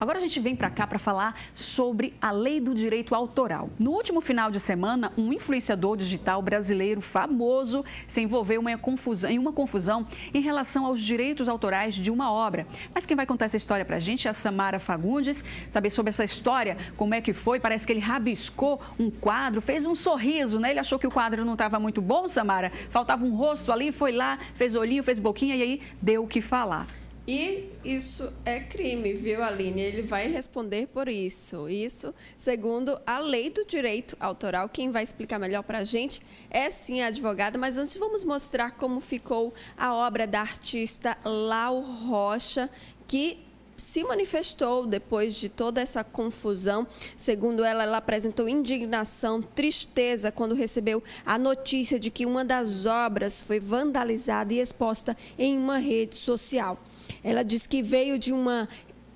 Agora a gente vem para cá para falar sobre a lei do direito autoral. No último final de semana, um influenciador digital brasileiro famoso se envolveu em uma confusão em relação aos direitos autorais de uma obra. Mas quem vai contar essa história para a gente é a Samara Fagundes. Saber sobre essa história, como é que foi, parece que ele rabiscou um quadro, fez um sorriso, né? Ele achou que o quadro não estava muito bom, Samara, faltava um rosto ali, foi lá, fez olhinho, fez boquinha e aí deu o que falar. E isso é crime, viu, Aline? Ele vai responder por isso. Isso, segundo a lei do direito autoral. Quem vai explicar melhor para a gente é sim a advogada. Mas antes vamos mostrar como ficou a obra da artista Lau Rocha, que se manifestou depois de toda essa confusão. Segundo ela, ela apresentou indignação, tristeza quando recebeu a notícia de que uma das obras foi vandalizada e exposta em uma rede social. Ela diz que veio de uma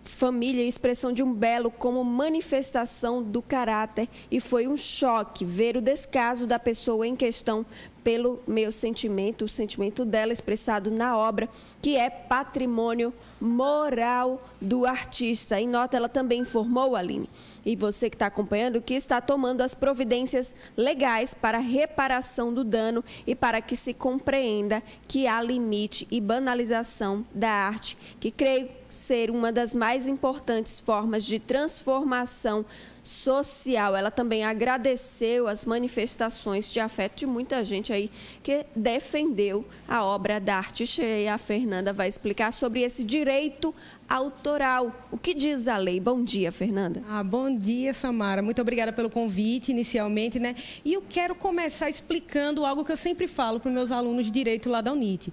família, expressão de um belo como manifestação do caráter e foi um choque ver o descaso da pessoa em questão pelo meu sentimento, o sentimento dela expressado na obra, que é patrimônio moral do artista. Em nota, ela também informou, Aline, e você que está acompanhando, que está tomando as providências legais para reparação do dano e para que se compreenda que há limite e banalização da arte, que creio ser uma das mais importantes formas de transformação social. Ela também agradeceu as manifestações de afeto de muita gente aí que defendeu a obra da artista, e a Fernanda vai explicar sobre esse direito autoral. O que diz a lei? Bom dia, Fernanda. Bom dia, Samara. Muito obrigada pelo convite, inicialmente, né? E eu quero começar explicando algo que eu sempre falo para os meus alunos de direito lá da UNIT.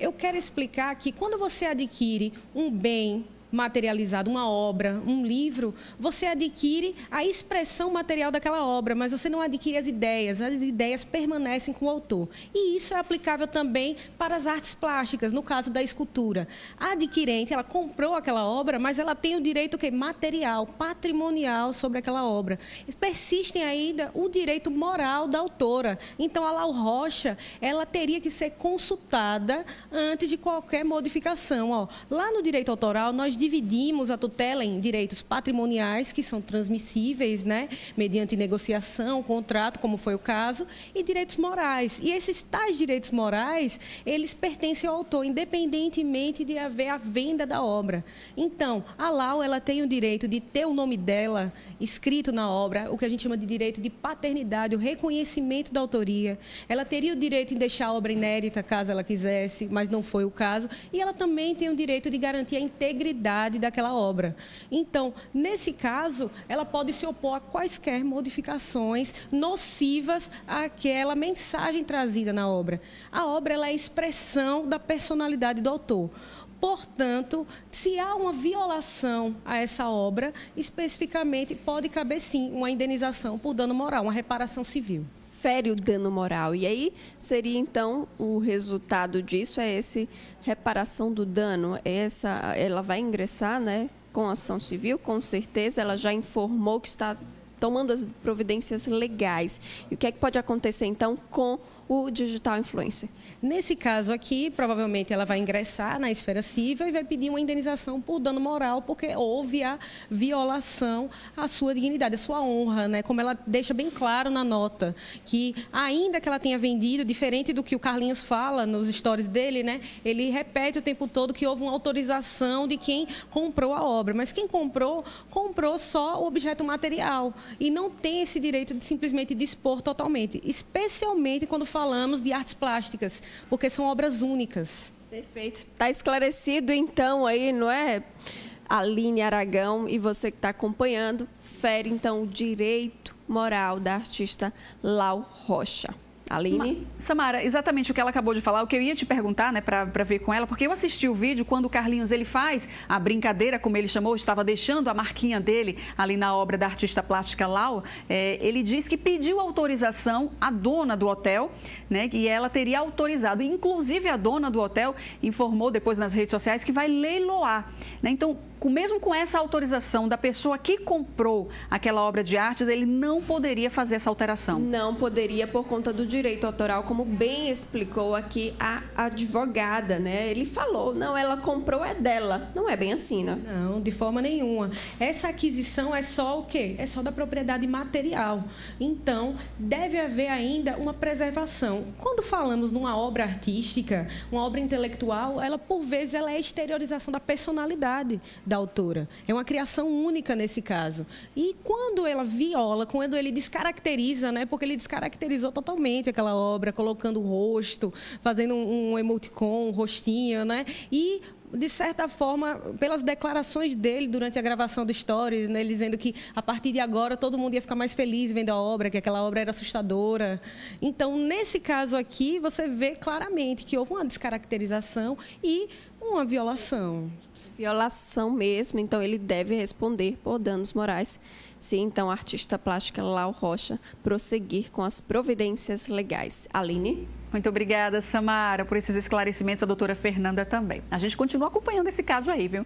Eu quero explicar que quando você adquire um bem materializado, uma obra, um livro, você adquire a expressão material daquela obra, mas você não adquire as ideias permanecem com o autor. E isso é aplicável também para as artes plásticas, no caso da escultura. A adquirente, ela comprou aquela obra, mas ela tem o direito material, patrimonial sobre aquela obra. Persistem ainda o direito moral da autora. Então, a Lau Rocha, ela teria que ser consultada antes de qualquer modificação. Lá no direito autoral, nós dividimos a tutela em direitos patrimoniais, que são transmissíveis, né, mediante negociação, contrato, como foi o caso, e direitos morais. E esses tais direitos morais, eles pertencem ao autor, independentemente de haver a venda da obra. Então, a Lau, ela tem o direito de ter o nome dela escrito na obra, o que a gente chama de direito de paternidade, o reconhecimento da autoria. Ela teria o direito de deixar a obra inédita, caso ela quisesse, mas não foi o caso. E ela também tem o direito de garantir a integridade daquela obra. Então, nesse caso, ela pode se opor a quaisquer modificações nocivas àquela mensagem trazida na obra. A obra, ela é a expressão da personalidade do autor. Portanto, se há uma violação a essa obra, especificamente pode caber sim uma indenização por dano moral, uma reparação civil. Fere o dano moral. E aí seria, então, o resultado disso é esse reparação do dano. Ela vai ingressar, né, com ação civil, com certeza. Ela já informou que está tomando as providências legais. E o que é que pode acontecer, então, com o digital influencer? Nesse caso aqui, provavelmente ela vai ingressar na esfera civil e vai pedir uma indenização por dano moral, porque houve a violação à sua dignidade, à sua honra, né? Como ela deixa bem claro na nota, que ainda que ela tenha vendido, diferente do que o Carlinhos fala nos stories dele, né? Ele repete o tempo todo que houve uma autorização de quem comprou a obra, mas quem comprou só o objeto material e não tem esse direito de simplesmente dispor totalmente, especialmente quando falamos de artes plásticas, porque são obras únicas. Perfeito. Está esclarecido, então, aí, não é, Aline Aragão? E você que está acompanhando, fere, então, o direito moral da artista Lau Rocha. Aline? Samara, exatamente o que ela acabou de falar, o que eu ia te perguntar, né, para ver com ela, porque eu assisti o vídeo quando o Carlinhos, ele faz a brincadeira, como ele chamou, estava deixando a marquinha dele ali na obra da artista plástica Lau. Ele disse que pediu autorização à dona do hotel, né, e ela teria autorizado. Inclusive, a dona do hotel informou depois nas redes sociais que vai leiloar, né? Então, mesmo com essa autorização da pessoa que comprou aquela obra de arte, ele não poderia fazer essa alteração. Não poderia por conta do direito autoral, como bem explicou aqui a advogada, né? Ele falou, não, ela comprou, é dela. Não é bem assim, né? Não, de forma nenhuma. Essa aquisição é só o quê? É só da propriedade material. Então, deve haver ainda uma preservação. Quando falamos numa obra artística, uma obra intelectual, ela, por vezes, ela é a exteriorização da personalidade da autora. É uma criação única nesse caso. E quando ela viola, quando ele descaracteriza, né? Porque ele descaracterizou totalmente aquela obra, colocando o rosto, fazendo um emoticon, um rostinho, né? E de certa forma, pelas declarações dele durante a gravação do Stories, né, ele dizendo que a partir de agora todo mundo ia ficar mais feliz vendo a obra, que aquela obra era assustadora. Então, nesse caso aqui, você vê claramente que houve uma descaracterização e uma violação. Violação mesmo, então ele deve responder por danos morais. Se então a artista plástica Lau Rocha prosseguir com as providências legais. Aline? Muito obrigada, Samara, por esses esclarecimentos, a doutora Fernanda também. A gente continua acompanhando esse caso aí, viu?